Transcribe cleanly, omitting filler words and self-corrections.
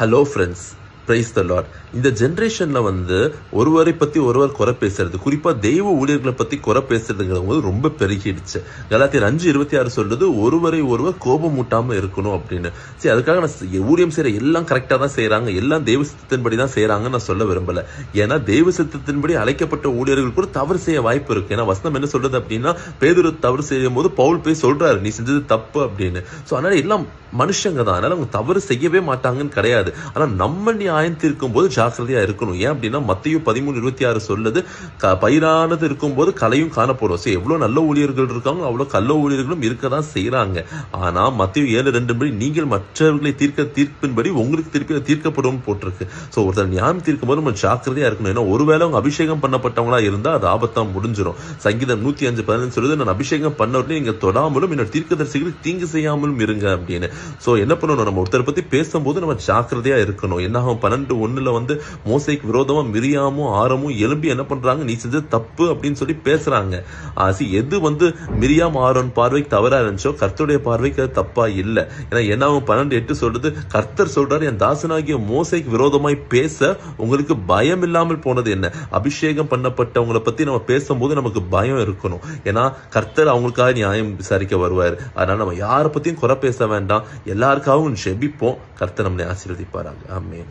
Hello friends, praise the Lord. இந்த ஜென்ரேஷன்ல ஒருவரை பத்தி ஒருவர் குறை பேசுறது, குறிப்பா தெய்வ ஊழியர்களை பத்தி குறை பேசுறதுங்கிறது ரொம்ப பெருகிடுச்சு. கலாத்தியர் 5:26 சொல்றது ஒருவரை ஒருவர் கோபம் மூட்டாம இருக்கணும் அப்படின்னு. சரி, அதுக்காக நான் ஊழியம் செய்யற எல்லாம் கரெக்டா தான் செய்யறாங்க, எல்லாம் தெய்வ சித்தத்தின்படி தான் செய்யறாங்கன்னு நான் சொல்ல விரும்பல. ஏன்னா தெய்வ சித்தத்தின்படி அழைக்கப்பட்ட ஊழியர்கள் கூட தவறு செய்ய வாய்ப்பு இருக்கு. ஏன்னா வசனம் என்ன சொல்றது அப்படின்னா, பேதுரு தவறு செய்யும் போது பவுல் போய் சொல்றாரு, நீ செஞ்சது தப்பு அப்படின்னு. சோ அதனால எல்லாம் மனுஷங்க தான், அதனால அவங்க தவறு செய்யவே மாட்டாங்கன்னு கிடையாது. ஆனா நம்ம நியாயம் தீர்க்கும் போது ஜாக்கிரதையா இருக்கணும். ஏன் அப்படின்னா மத்தேயு 13:26 சொல்லுது, பயிரானது இருக்கும் போது கலையும் காணப்படும். சரி, எவ்வளவு நல்ல ஊழியர்கள் இருக்காங்க, அவ்வளவு கள்ள ஊழியர்களும் இருக்கதான் செய்யறாங்க. ஆனா மத்தேயு 7:2 படி நீங்கள் மற்றவர்களை தீர்ப்பின்படி உங்களுக்கு தீர்க்கப்படும் போட்டிருக்கு. சோ ஒருத்தர் நியாயம் தீர்க்கும் போது நம்ம ஜாக்கிரதையா இருக்கணும். ஏன்னா ஒருவேளை அவங்க அபிஷேகம் பண்ணப்பட்டவங்களா இருந்தா அது ஆபத்தா முடிஞ்சிடும். சங்கீதம் 105:15 சொல்லுது, நான் அபிஷேகம் பண்ணவர்களே நீங்க தொடாமலும் என்னோட தீர்க்கதரிசிகளுக்கு தீங்கு செய்யாமலும் இருங்க அப்படின்னு. சோ என்ன பண்ணணும், நம்ம ஒருத்தரை பத்தி பேசும்போது நம்ம ஜாக்கிரதையா இருக்கணும். என்ன 12:1 மோசேக்கு விரோதமா மிரியாமும் ஆரமும் எழும்பி என்ன பண்றாங்க, நீ செஞ்சது தப்பு அப்படின்னு சொல்லி பேசுறாங்க. எது மிரியாம் ஆரோன் பார்வைக்கு தவறா இருந்துச்சோ கர்த்தருடைய பார்வைக்கு அது தப்பா இல்ல. ஏன்னா என்ன 12:8 சொல்றது, கர்த்தர் சொல்றாரு, என் தாசனாகிய மோசேக்கு விரோதமாய் பேச உங்களுக்கு பயம் இல்லாமல் போனது என்ன. அபிஷேகம் பண்ணப்பட்டவங்களை பத்தி நம்ம பேசும்போது நமக்கு பயம் இருக்கணும். ஏன்னா கர்த்தர் அவங்களுக்காக நியாயம் விசாரிக்க வருவார். அதனால நம்ம யாரை பத்தியும் குறை பேச வேண்டாம், எல்லாருக்காகவும் ஜெபிப்போம். கர்த்தர் நம்மளை ஆசீர்வதிப்பாராங்க. ஆமென்.